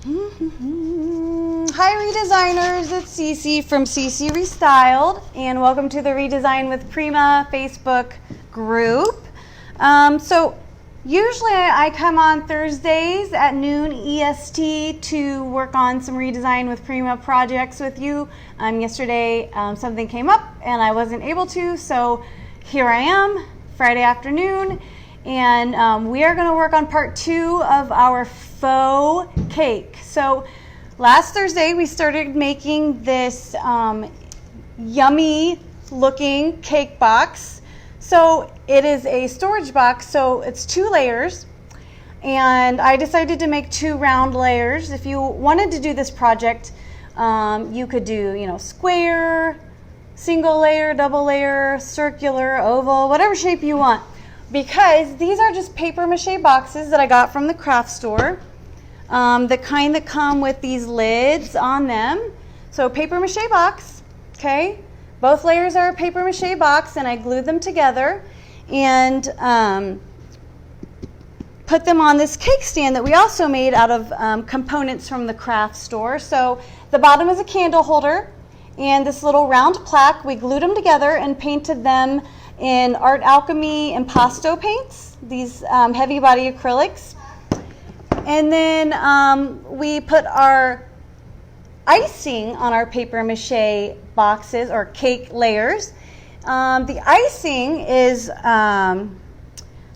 Hi Redesigners, it's Cece from Cece ReStyled, and welcome to the Redesign with Prima Facebook group. So usually I come on Thursdays at noon EST to work on some Redesign with Prima projects with you. Yesterday something came up and I wasn't able to, so here I am Friday afternoon, and we are going to work on part 2 of our faux cake. So last Thursday we started making this yummy looking cake box. So it is a storage box, so it's 2 layers, and I decided to make 2 round layers. If you wanted to do this project, you could do, square, single layer, double layer, circular, oval, whatever shape you want, because these are just paper mache boxes that I got from the craft store. The kind that come with these lids on them. So paper mache box, okay? Both layers are a paper mache box, and I glued them together and put them on this cake stand that we also made out of components from the craft store. So the bottom is a candle holder and this little round plaque. We glued them together and painted them in Art Alchemy Impasto paints, these heavy body acrylics. And then we put our icing on our paper mache boxes or cake layers. The icing is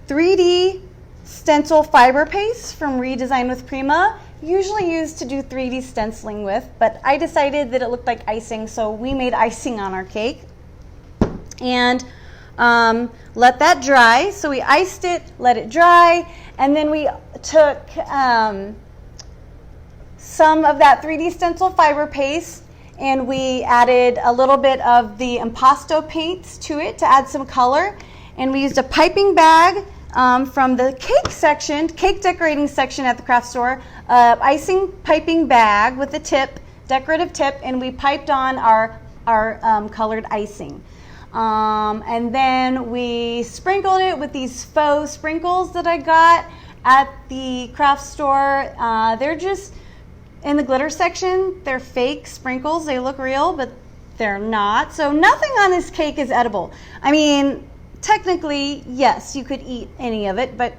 3D stencil fiber paste from Redesign with Prima, usually used to do 3D stenciling with, but I decided that it looked like icing, so we made icing on our cake. And let that dry. So we iced it, let it dry, and then we took some of that 3D stencil fiber paste and we added a little bit of the Impasto paints to it to add some color. And we used a piping bag from the cake section, cake decorating section at the craft store, icing piping bag with a tip, decorative tip, and we piped on our colored icing. And then we sprinkled it with these faux sprinkles that I got at the craft store. They're just in the glitter section. They're fake sprinkles. They look real, but they're not. So nothing on this cake is edible. I mean, technically, yes, you could eat any of it, but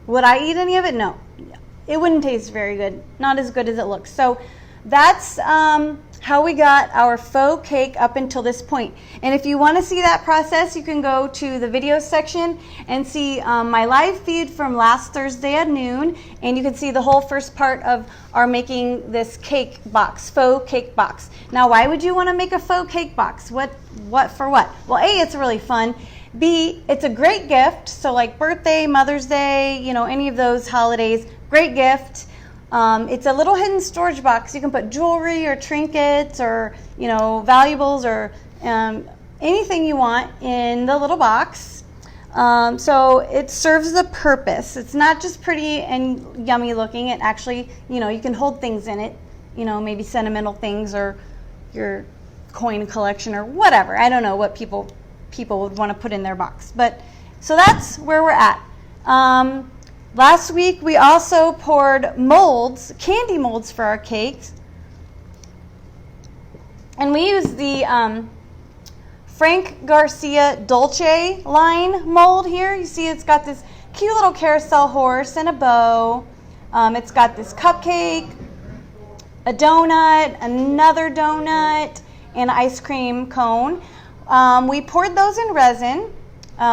would I eat any of it? No. It wouldn't taste very good. Not as good as it looks. So that's how we got our faux cake up until this point. And if you want to see that process, you can go to the video section and see my live feed from last Thursday at noon, and you can see the whole first part of our making this cake box, faux cake box. Now, why would you want to make a faux cake box? What for what? Well, A, it's really fun. B, it's a great gift. So like birthday, Mother's Day, any of those holidays, great gift. It's a little hidden storage box. You can put jewelry or trinkets or, valuables or anything you want in the little box. So it serves the purpose. It's not just pretty and yummy looking. It actually, you can hold things in it, maybe sentimental things or your coin collection or whatever. I don't know what people would want to put in their box. But so that's where we're at. Last week we also poured molds, candy molds for our cakes. And we used the Frank Garcia Dulce line mold here. You see it's got this cute little carousel horse and a bow. It's got this cupcake, a donut, another donut, and an ice cream cone. We poured those in resin.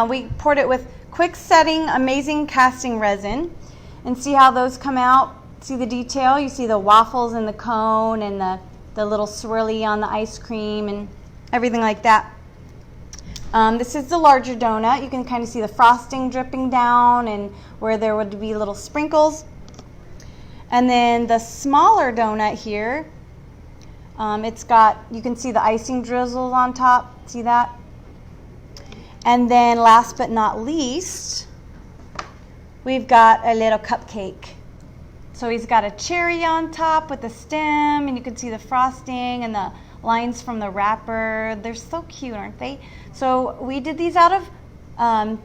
We poured it with quick setting, amazing casting resin, and see how those come out. See the detail? You see the waffles in the cone and the little swirly on the ice cream and everything like that. This is the larger donut. You can kind of see the frosting dripping down and where there would be little sprinkles. And then the smaller donut here, you can see the icing drizzles on top. See that? And then last but not least, we've got a little cupcake. So he's got a cherry on top with the stem, and you can see the frosting and the lines from the wrapper. They're so cute, aren't they? So we did these out of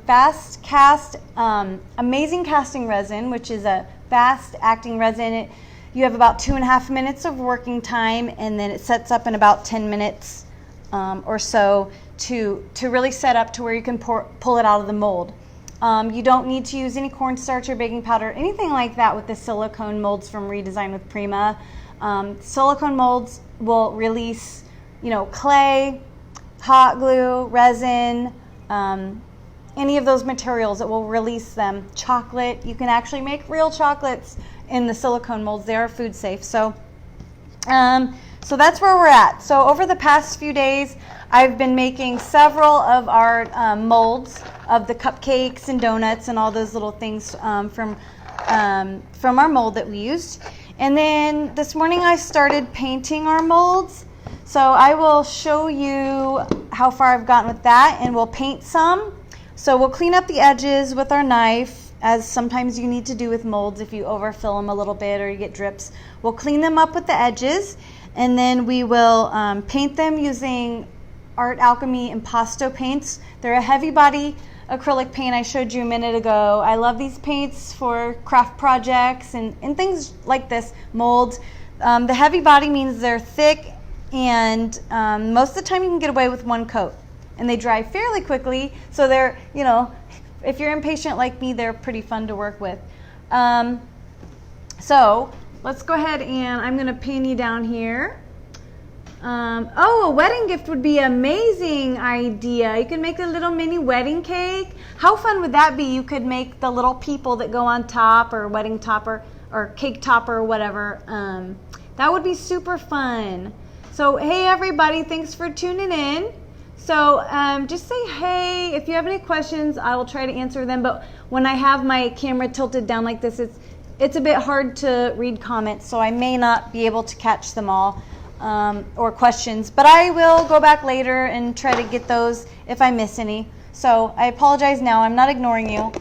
fast cast amazing casting resin, which is a fast acting resin. It you have about 2.5 minutes of working time, and then it sets up in about 10 minutes or so to really set up to where you can pull it out of the mold. You don't need to use any cornstarch or baking powder, anything like that with the silicone molds from Redesign with Prima. Silicone molds will release, clay, hot glue, resin, any of those materials, it will release them. Chocolate, you can actually make real chocolates in the silicone molds. They are food safe. So that's where we're at. So over the past few days, I've been making several of our molds of the cupcakes and donuts and all those little things from our mold that we used. And then this morning I started painting our molds. So I will show you how far I've gotten with that, and we'll paint some. So we'll clean up the edges with our knife, as sometimes you need to do with molds if you overfill them a little bit or you get drips. We'll clean them up with the edges, and then we will paint them using Art Alchemy Impasto paints. They're a heavy body acrylic paint I showed you a minute ago. I love these paints for craft projects and things like this, molds. The heavy body means they're thick, and most of the time you can get away with one coat. And they dry fairly quickly, so they're, if you're impatient like me, they're pretty fun to work with. So let's go ahead, and I'm going to pin you down here. A wedding gift would be an amazing idea. You could make a little mini wedding cake. How fun would that be? You could make the little people that go on top, or wedding topper, or cake topper, or whatever. That would be super fun. So hey everybody, thanks for tuning in. So just say hey. If you have any questions, I will try to answer them. But when I have my camera tilted down like this, it's a bit hard to read comments, so I may not be able to catch them all, or questions. But I will go back later and try to get those if I miss any. So I apologize now. I'm not ignoring you.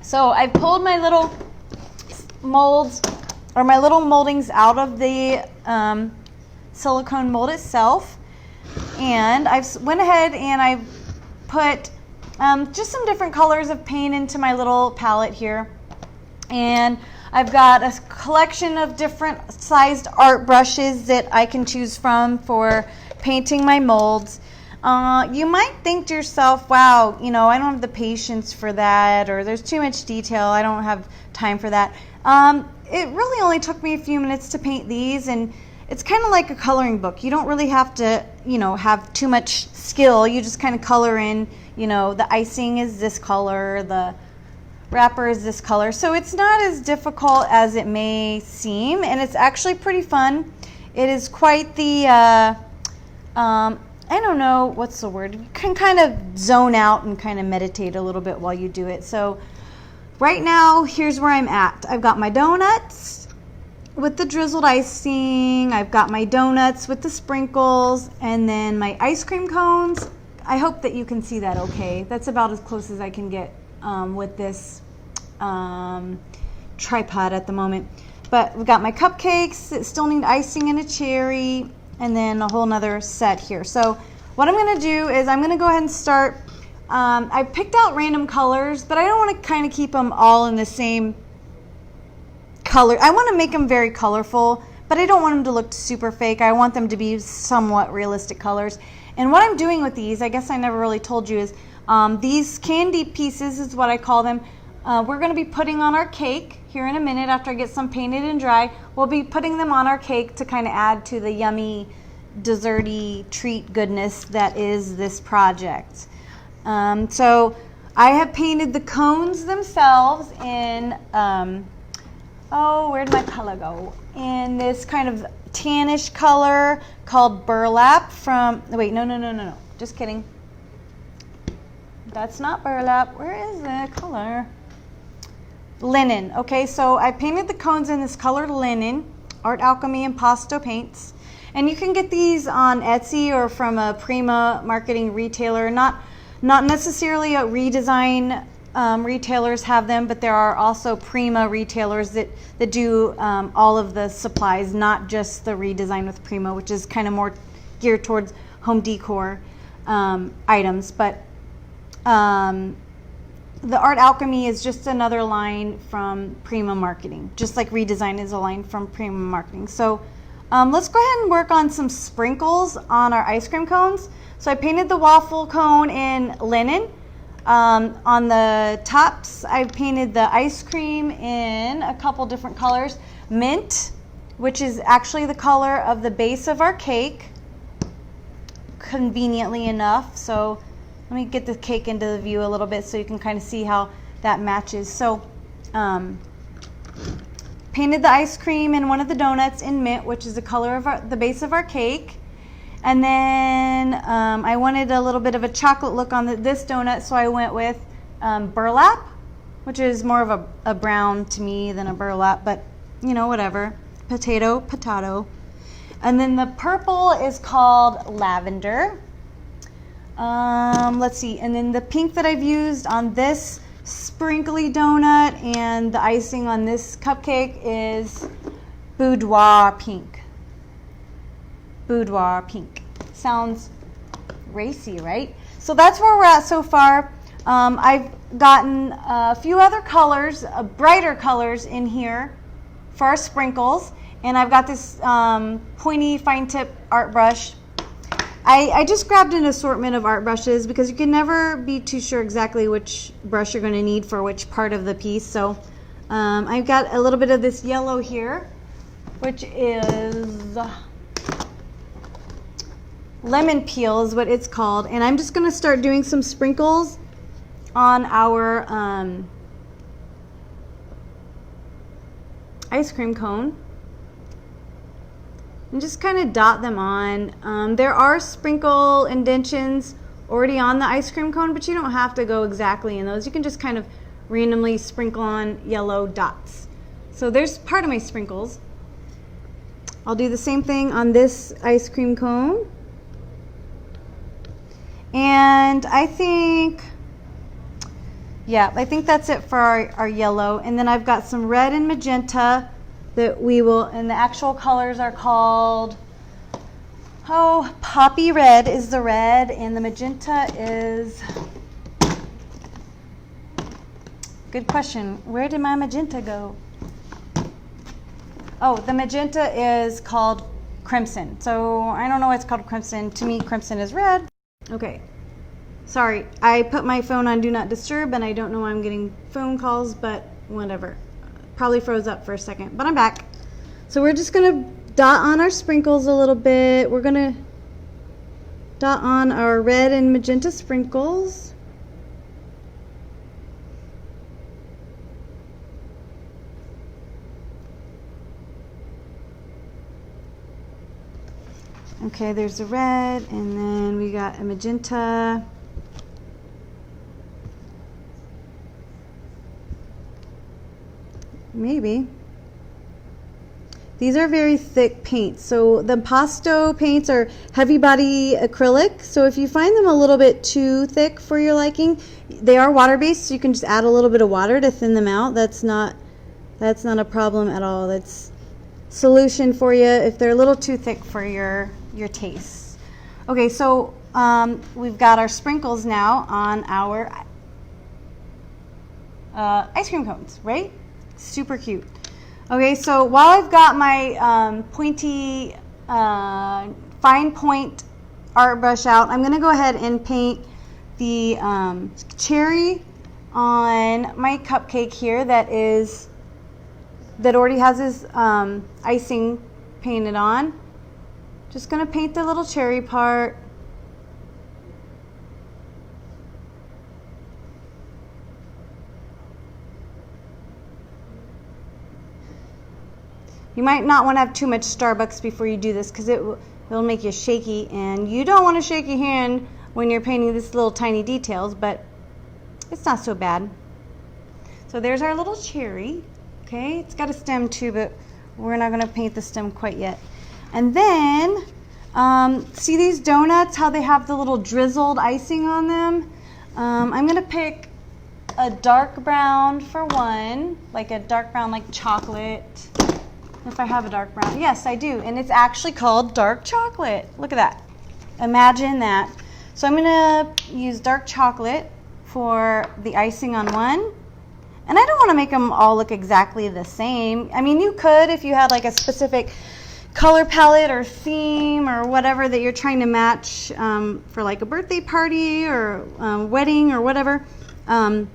So I pulled my little molds, or my little moldings, out of the silicone mold itself, and I went ahead and I put just some different colors of paint into my little palette here, and I've got a collection of different sized art brushes that I can choose from for painting my molds. You might think to yourself, wow, I don't have the patience for that, or there's too much detail, I don't have time for that. It really only took me a few minutes to paint these, and it's kind of like a coloring book. You don't really have to, have too much skill. You just kind of color in, the icing is this color, the wrapper is this color. So it's not as difficult as it may seem, and it's actually pretty fun. It is quite the, I don't know, what's the word? You can kind of zone out and kind of meditate a little bit while you do it. So right now, here's where I'm at. I've got my donuts with the drizzled icing. I've got my donuts with the sprinkles, and then my ice cream cones. I hope that you can see that okay. That's about as close as I can get with this tripod at the moment. But we've got my cupcakes that still need icing and a cherry, and then a whole nother set here. So what I'm going to do is I'm going to go ahead and start. I picked out random colors, but I don't want to kind of keep them all in the same color. I want to make them very colorful, but I don't want them to look super fake. I want them to be somewhat realistic colors. And what I'm doing with these, I guess I never really told you, is these candy pieces is what I call them. We're going to be putting on our cake here in a minute after I get some painted and dry. We'll be putting them on our cake to kind of add to the yummy, desserty treat goodness that is this project. So I have painted the cones themselves in, where'd my color go? In this kind of tannish color called burlap from, wait, no, just kidding. That's not burlap. Where is the color? Linen. Okay, so I painted the cones in this colored linen, Art Alchemy Impasto Paints. And you can get these on Etsy or from a Prima marketing retailer. Not necessarily a Redesign retailers have them, but there are also Prima retailers that do all of the supplies, not just the Redesign with Prima, which is kind of more geared towards home decor items. But the Art Alchemy is just another line from Prima Marketing, just like Redesign is a line from Prima Marketing. So let's go ahead and work on some sprinkles on our ice cream cones. So I painted the waffle cone in linen. On the tops, I painted the ice cream in a couple different colors. Mint, which is actually the color of the base of our cake, conveniently enough. So let me get the cake into the view a little bit so you can kind of see how that matches. So painted the ice cream in one of the donuts in mint, which is the color of the base of our cake. And then I wanted a little bit of a chocolate look on this donut, so I went with burlap, which is more of a brown to me than a burlap, but you know, whatever. Potato, potato. And then the purple is called lavender. Let's see. And then the pink that I've used on this sprinkly donut and the icing on this cupcake is boudoir pink. Boudoir pink. Sounds racy, right? So that's where we're at so far. I've gotten a few other colors, brighter colors in here for our sprinkles. And I've got this pointy fine tip art brush. I just grabbed an assortment of art brushes because you can never be too sure exactly which brush you're going to need for which part of the piece. So I've got a little bit of this yellow here, which is lemon peel is what it's called. And I'm just going to start doing some sprinkles on our ice cream cone. And just kind of dot them on. There are sprinkle indentions already on the ice cream cone, but you don't have to go exactly in those. You can just kind of randomly sprinkle on yellow dots. So there's part of my sprinkles. I'll do the same thing on this ice cream cone. And I think that's it for our yellow. And then I've got some red and magenta that we will, and the actual colors are called, poppy red is the red, and the magenta is, good question, where did my magenta go? Oh, the magenta is called crimson. So I don't know why it's called crimson. To me, crimson is red. Okay, sorry, I put my phone on Do Not Disturb, and I don't know why I'm getting phone calls, but whatever. Probably froze up for a second, but I'm back. So we're just gonna dot on our sprinkles a little bit. We're gonna dot on our red and magenta sprinkles. Okay, there's the red, and then we got a magenta. Maybe. These are very thick paints. So the Impasto paints are heavy body acrylic. So if you find them a little bit too thick for your liking, they are water based, so you can just add a little bit of water to thin them out. That's not a problem at all. That's solution for you if they're a little too thick for your taste. Okay, so we've got our sprinkles now on our ice cream cones, right? Super cute. Okay, so while I've got my pointy fine point art brush out, I'm going to go ahead and paint the cherry on my cupcake here that already has this icing painted on. Just going to paint the little cherry part. You might not want to have too much Starbucks before you do this because it'll make you shaky, and you don't want to shake your hand when you're painting this little tiny details, but it's not so bad. So there's our little cherry. Okay, it's got a stem too, but we're not going to paint the stem quite yet. And then, see these donuts, how they have the little drizzled icing on them? I'm going to pick a dark brown for one, like a dark brown like chocolate. If I have a dark brown. Yes, I do. And it's actually called dark chocolate. Look at that. Imagine that. So I'm going to use dark chocolate for the icing on one. And I don't want to make them all look exactly the same. I mean, you could if you had like a specific color palette or theme or whatever that you're trying to match for like a birthday party or wedding or whatever. You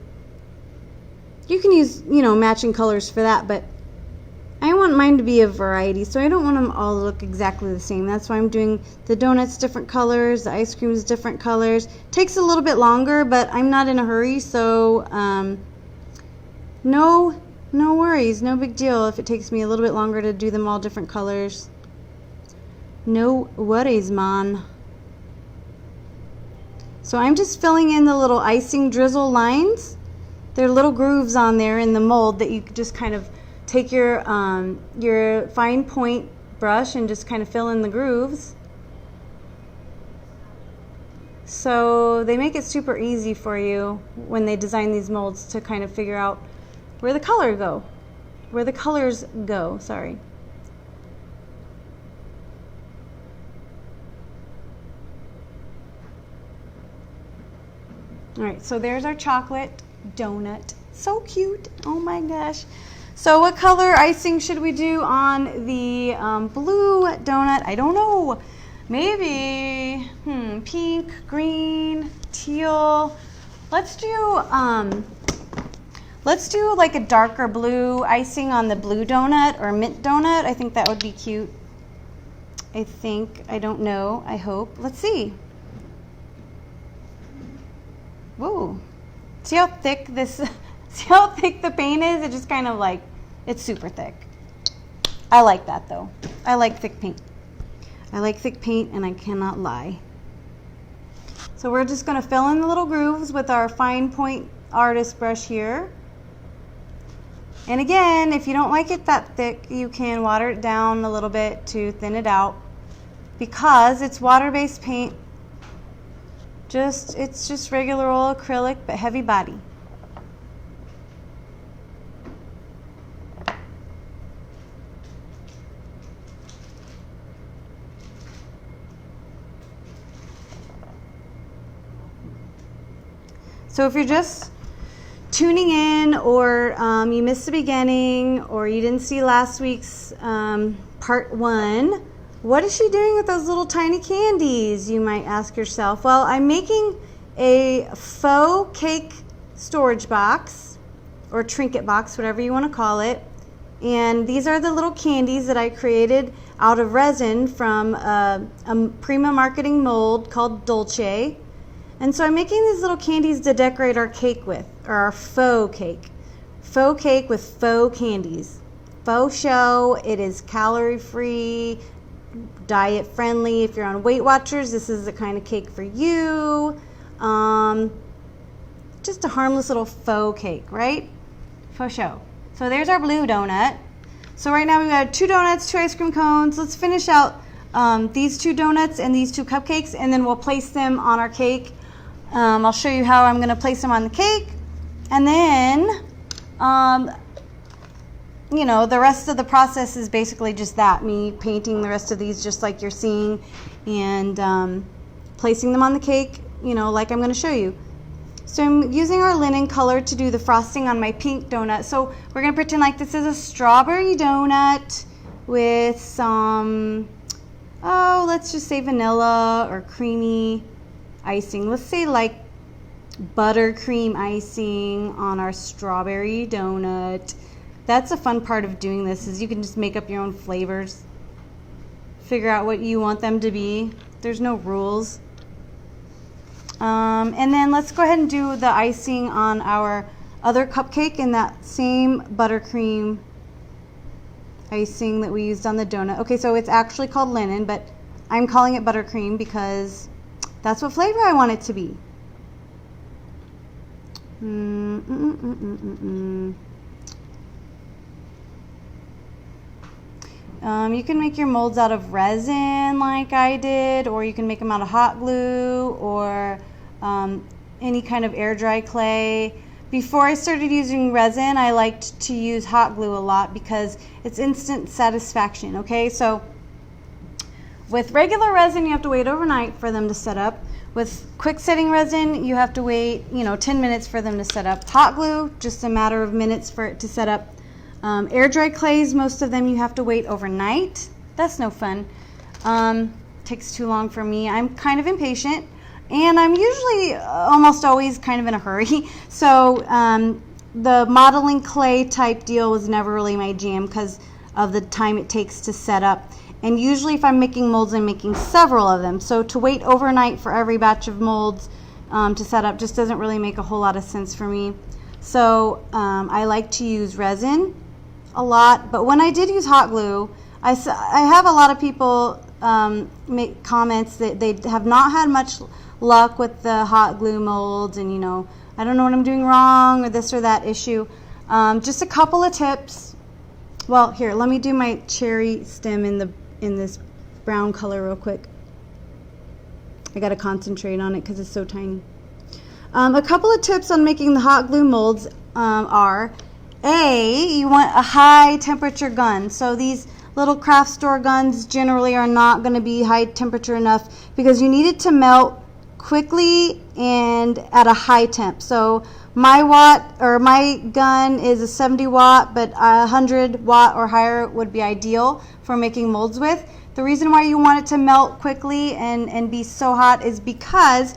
can use, you know, matching colors for that, but I want mine to be a variety, so I don't want them all to look exactly the same. That's why I'm doing the donuts different colors, the ice creams different colors. Takes a little bit longer, but I'm not in a hurry, so no worries, no big deal if it takes me a little bit longer to do them all different colors. No worries, man. So I'm just filling in the little icing drizzle lines. There are little grooves on there in the mold that you just kind of take your fine point brush and just kind of fill in the grooves. So they make it super easy for you when they design these molds to kind of figure out where the colors go, sorry. All right, so there's our chocolate donut. So cute, oh my gosh. So what color icing should we do on the blue donut? I don't know. Maybe pink, green, teal. Let's do like a darker blue icing on the blue donut or mint donut. I think that would be cute. I don't know, I hope. Let's see. Whoa. See how thick the paint is? It just kind of like, it's super thick. I like that though. I like thick paint. I like thick paint and I cannot lie. So we're just gonna fill in the little grooves with our fine point artist brush here. And again, if you don't like it that thick, you can water it down a little bit to thin it out. Because it's water-based paint, it's just regular old acrylic, but heavy body. So if you're just tuning in, or you missed the beginning, or you didn't see last week's part 1, what is she doing with those little tiny candies, you might ask yourself? Well, I'm making a faux cake storage box, or trinket box, whatever you want to call it. And these are the little candies that I created out of resin from a Prima marketing mold called Dulce. And so I'm making these little candies to decorate our cake with, or our faux cake. Faux cake with faux candies. Faux show, it is calorie-free, diet-friendly. If you're on Weight Watchers, this is the kind of cake for you. Just a harmless little faux cake, right? Faux show. So there's our blue donut. So right now we've got 2 donuts, 2 ice cream cones. Let's finish out these 2 donuts and these 2 cupcakes, and then we'll place them on our cake. I'll show you how I'm going to place them on the cake. And then, you know, the rest of the process is basically just that, me painting the rest of these just like you're seeing, and placing them on the cake, you know, like I'm going to show you. So I'm using our linen color to do the frosting on my pink donut. So we're going to pretend like this is a strawberry donut with some, let's just say vanilla or creamy icing. Let's say like buttercream icing on our strawberry donut. That's a fun part of doing this, is you can just make up your own flavors. Figure out what you want them to be. There's no rules. And then let's go ahead and do the icing on our other cupcake in that same buttercream icing that we used on the donut. Okay, so it's actually called linen, but I'm calling it buttercream because that's what flavor I want it to be. You can make your molds out of resin like I did, or you can make them out of hot glue, or any kind of air dry clay. Before I started using resin, I liked to use hot glue a lot because it's instant satisfaction. Okay, so with regular resin, you have to wait overnight for them to set up. With quick setting resin, you have to wait, 10 minutes for them to set up. Hot glue, just a matter of minutes for it to set up. Air dry clays, most of them you have to wait overnight. That's no fun. Takes too long for me. I'm kind of impatient, and I'm usually almost always kind of in a hurry. So the modeling clay type deal was never really my jam because of the time it takes to set up. And usually if I'm making molds, I'm making several of them. So to wait overnight for every batch of molds to set up just doesn't really make a whole lot of sense for me. So I like to use resin a lot, but when I did use hot glue, I have a lot of people make comments that they have not had much luck with the hot glue molds, and I don't know what I'm doing wrong or this or that issue. Just a couple of tips. Well, here, let me do my cherry stem in this brown color real quick. I got to concentrate on it because it's so tiny. A couple of tips on making the hot glue molds are, you want a high temperature gun. So these little craft store guns generally are not going to be high temperature enough because you need it to melt quickly and at a high temp. So my gun is a 70 watt, but 100 watt or higher would be ideal for making molds with. The reason why you want it to melt quickly and be so hot is because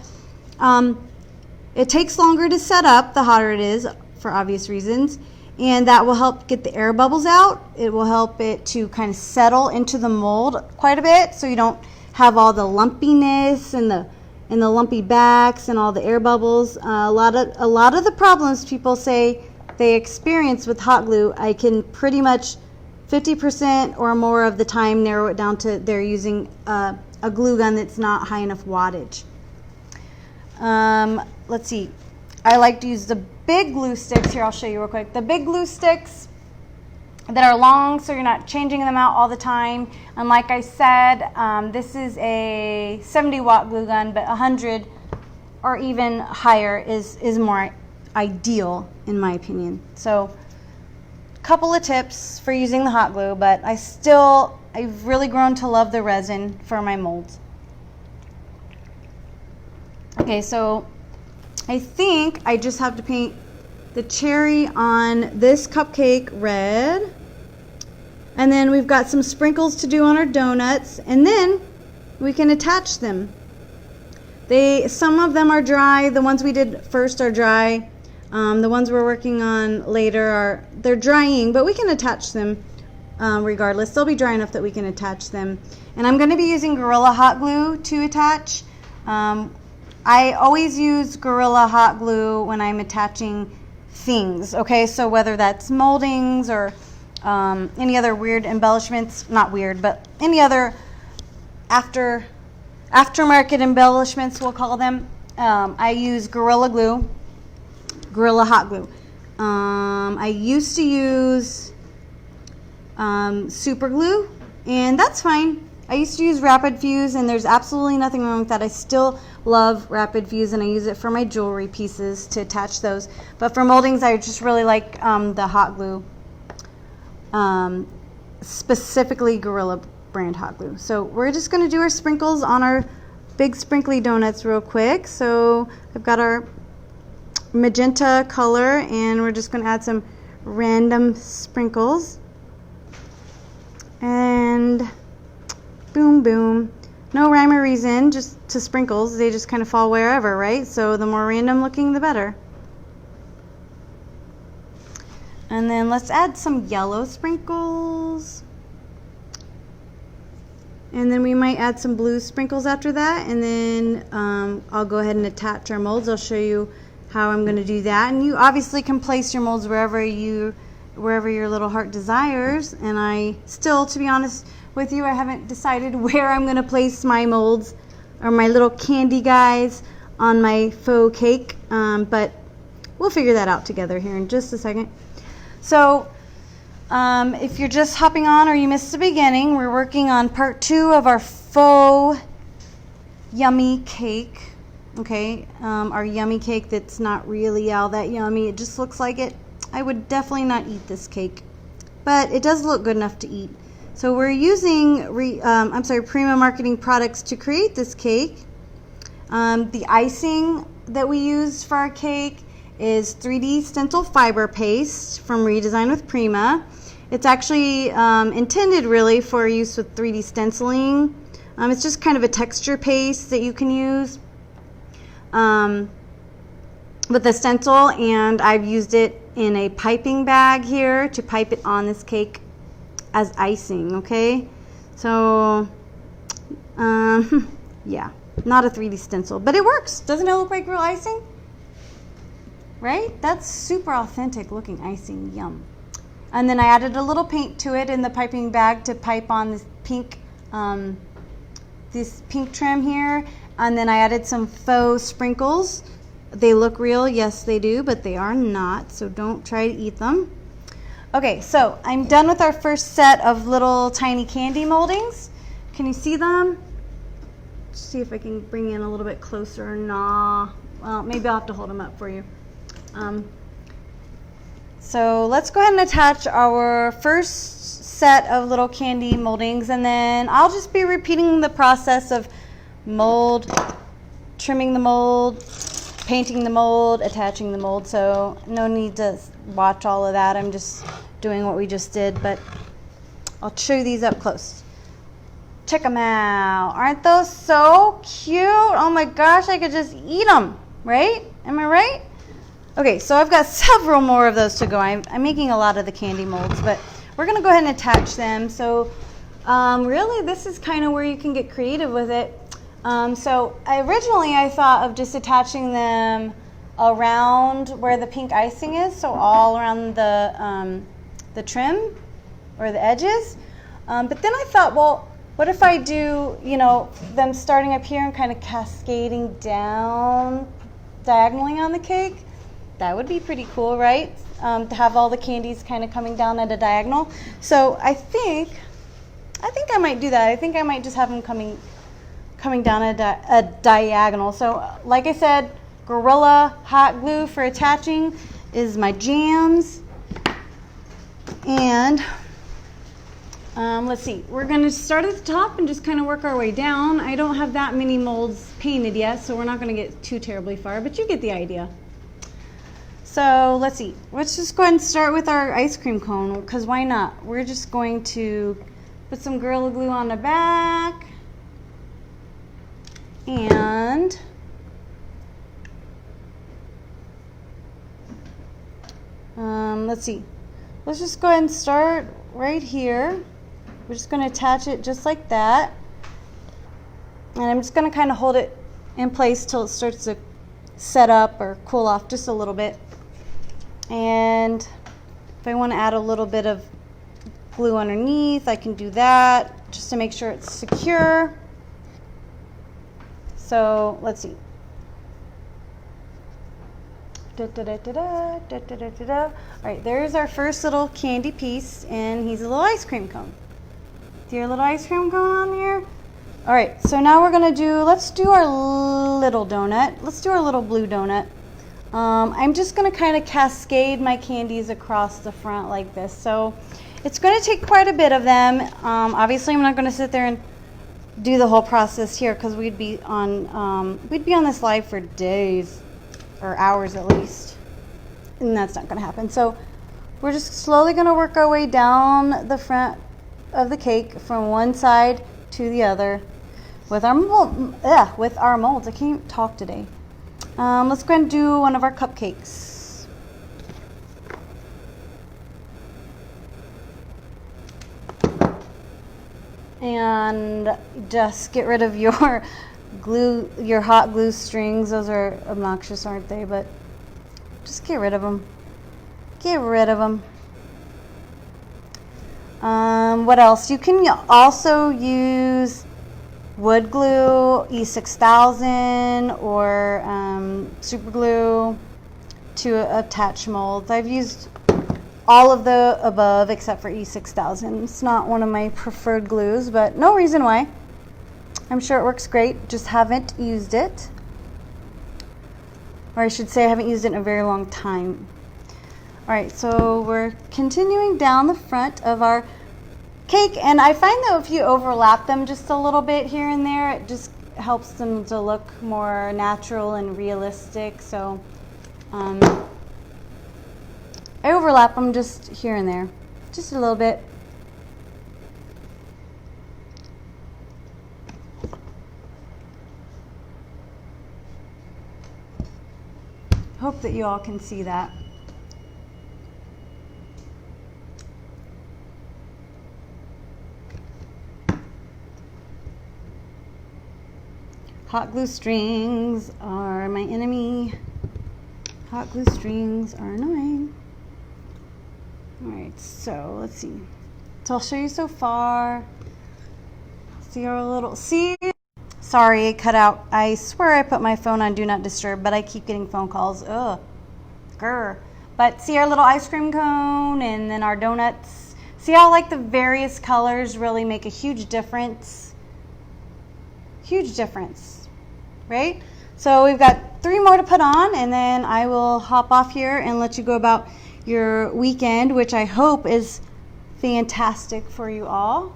it takes longer to set up the hotter it is, for obvious reasons, and that will help get the air bubbles out. It will help it to kind of settle into the mold quite a bit, so you don't have all the lumpiness and the lumpy backs and all the air bubbles. A lot of the problems people say they experience with hot glue, I can pretty much 50% or more of the time narrow it down to they're using a glue gun that's not high enough wattage. Let's see. I like to use the big glue sticks. Here, I'll show you real quick. The big glue sticks that are long, so you're not changing them out all the time. And like I said, this is a 70 watt glue gun, but 100 or even higher is more ideal in my opinion. So a couple of tips for using the hot glue, but I've really grown to love the resin for my molds. Okay, so I think I just have to paint the cherry on this cupcake red, and then we've got some sprinkles to do on our donuts, and then we can attach them. Some of them are dry. The ones we did first are dry. The ones we're working on later they're drying, but we can attach them regardless. They'll be dry enough that we can attach them. And I'm going to be using Gorilla Hot Glue to attach. I always use Gorilla Hot Glue when I'm attaching things, okay? So whether that's moldings or any other weird embellishments, not weird, but any other aftermarket embellishments, we'll call them, I use Gorilla Hot Glue. I used to use super glue, and that's fine. I used to use Rapid Fuse, and there's absolutely nothing wrong with that. I still love Rapid Fuse, and I use it for my jewelry pieces to attach those. But for moldings, I just really like the hot glue, specifically Gorilla brand hot glue. So we're just going to do our sprinkles on our big sprinkly donuts real quick. So I've got our magenta color, and we're just going to add some random sprinkles. And boom, boom. No rhyme or reason, just to sprinkles. They just kind of fall wherever, right? So the more random looking, the better. And then let's add some yellow sprinkles. And then we might add some blue sprinkles after that. And then I'll go ahead and attach our molds. I'll show you how I'm going to do that. And you obviously can place your molds wherever your little heart desires. And I still, to be honest with you, I haven't decided where I'm going to place my molds or my little candy guys on my faux cake, but we'll figure that out together here in just a second. So if you're just hopping on or you missed the beginning, we're working on part 2 of our faux yummy cake. Okay, our yummy cake that's not really all that yummy. It just looks like it. I would definitely not eat this cake, but it does look good enough to eat. So we're using Prima marketing products to create this cake. The icing that we used for our cake is 3D stencil fiber paste from Redesign with Prima. It's actually intended really for use with 3D stenciling. It's just kind of a texture paste that you can use with a stencil, and I've used it in a piping bag here to pipe it on this cake as icing, okay? So, yeah, not a 3D stencil, but it works. Doesn't it look like real icing? Right? That's super authentic looking icing, yum. And then I added a little paint to it in the piping bag to pipe on this pink trim here. And then I added some faux sprinkles. They look real, yes they do, but they are not, so don't try to eat them. Okay, so I'm done with our first set of little tiny candy moldings. Can you see them? Let's see if I can bring in a little bit closer. Nah, well, maybe I'll have to hold them up for you. So let's go ahead and attach our first set of little candy moldings, and then I'll just be repeating the process of mold, trimming the mold, painting the mold, attaching the mold, so no need to watch all of that. I'm just doing what we just did, but I'll show you these up close. Check them out. Aren't those so cute? Oh my gosh, I could just eat them, right? Am I right? Okay, so I've got several more of those to go. I'm making a lot of the candy molds, but we're going to go ahead and attach them. So really, this is kind of where you can get creative with it. So originally I thought of just attaching them around where the pink icing is, so all around the trim or the edges. But then I thought, well, what if I do, you know, them starting up here and kind of cascading down diagonally on the cake? That would be pretty cool, right? To have all the candies kind of coming down at a diagonal. So I think I might do that. I think I might just have them coming down a diagonal. So like I said, Gorilla hot glue for attaching is my jams. And let's see, we're going to start at the top and just kind of work our way down. I don't have that many molds painted yet, so we're not going to get too terribly far, but you get the idea. So let's see, let's just go ahead and start with our ice cream cone, because why not? We're just going to put some Gorilla Glue on the back, and let's see, let's just go ahead and start right here. We're just going to attach it just like that, and I'm just going to kind of hold it in place till it starts to set up or cool off just a little bit. And if I want to add a little bit of glue underneath, I can do that just to make sure it's secure. So let's see. All right, there's our first little candy piece, and he's a little ice cream cone. See your little ice cream cone on here? All right, so now we're gonna let's do our little donut. Let's do our little blue donut. I'm just gonna kind of cascade my candies across the front like this. So it's gonna take quite a bit of them. Obviously I'm not gonna sit there and do the whole process here, because we'd be on this live for days or hours at least, and that's not gonna happen. So we're just slowly gonna work our way down the front of the cake from one side to the other with our molds. I can't even talk today. Let's go ahead and do one of our cupcakes. And just get rid of your glue, your hot glue strings. Those are obnoxious, aren't they? But just get rid of them. Get rid of them. What else? You can also use wood glue, E6000, or super glue to attach molds. I've used all of the above except for E6000. It's not one of my preferred glues, but no reason why. I'm sure it works great, just haven't used it. Or I should say I haven't used it in a very long time. All right, so we're continuing down the front of our cake, and I find that if you overlap them just a little bit here and there, it just helps them to look more natural and realistic. So I overlap them just here and there, just a little bit. Hope that you all can see that. Hot glue strings are my enemy. Hot glue strings are annoying. All right, so let's see. So I'll show you so far. See our little, see? Sorry, it cut out. I swear I put my phone on Do Not Disturb, but I keep getting phone calls. Ugh. Grr. But see our little ice cream cone and then our donuts. See how like the various colors really make a huge difference? Huge difference, right? So we've got 3 more to put on, and then I will hop off here and let you go about your weekend, which I hope is fantastic for you all.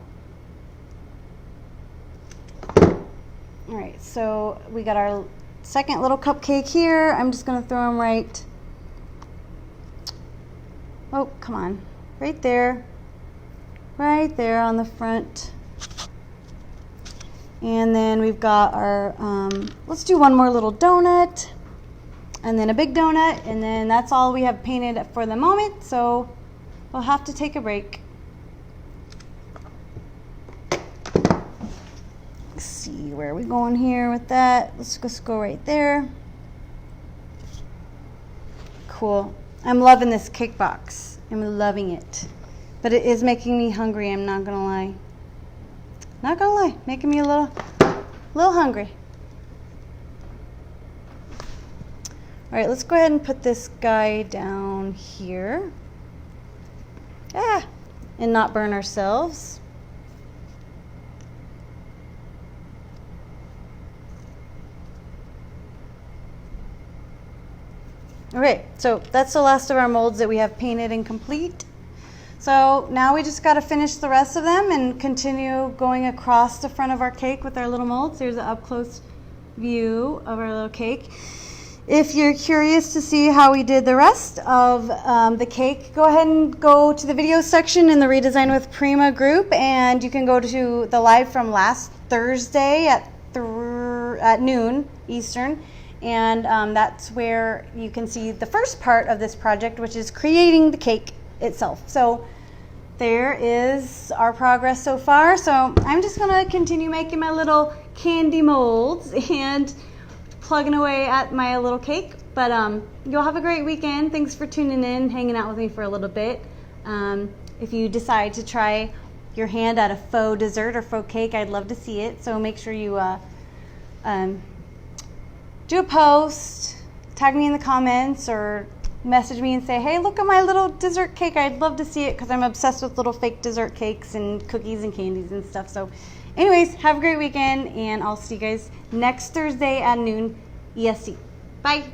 All right, so we got our second little cupcake here. I'm just gonna throw them right, oh, come on, right there on the front. And then we've got our, let's do one more little donut, and then a big donut, and then that's all we have painted for the moment, so we'll have to take a break. Let's see, where are we going here with that? Let's just go right there. Cool. I'm loving this cake box. I'm loving it. But it is making me hungry, I'm not gonna lie. Not gonna lie, making me a little hungry. All right, let's go ahead and put this guy down here. And not burn ourselves. All right, so that's the last of our molds that we have painted and complete. So now we just got to finish the rest of them and continue going across the front of our cake with our little molds. Here's an up-close view of our little cake. If you're curious to see how we did the rest of the cake, go ahead and go to the video section in the Redesign with Prima group, and you can go to the live from last Thursday at noon Eastern. And that's where you can see the first part of this project, which is creating the cake itself. So there is our progress so far. So I'm just going to continue making my little candy molds and plugging away at my little cake. But you'll have a great weekend. Thanks for tuning in, hanging out with me for a little bit. If you decide to try your hand at a faux dessert or faux cake, I'd love to see it. So make sure you do a post, tag me in the comments, or message me and say, hey, look at my little dessert cake. I'd love to see it because I'm obsessed with little fake dessert cakes and cookies and candies and stuff. So anyways, have a great weekend, and I'll see you guys next Thursday at noon EST. Bye.